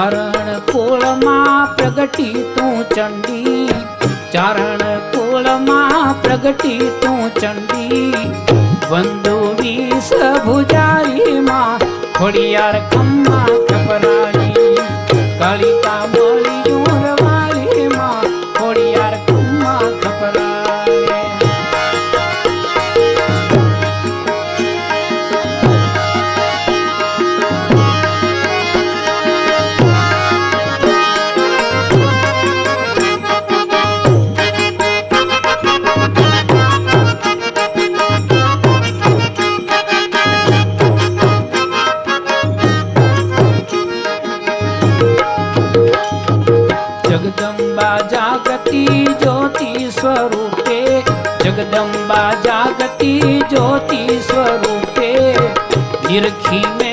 चारण कुल मां प्रगटी तू चंडी, चारण कुल मां प्रगटी तू चंडी। वंदु वीस भुजारी मां खोड़ियार खम्मा खपराई, कालिका मोली जोरवारी मां खोड़ियार खम्मा खपराई। जगदम्बा जागती ज्योति स्वरूपे, जगदम्बा जागती ज्योति स्वरूपे। निरखी में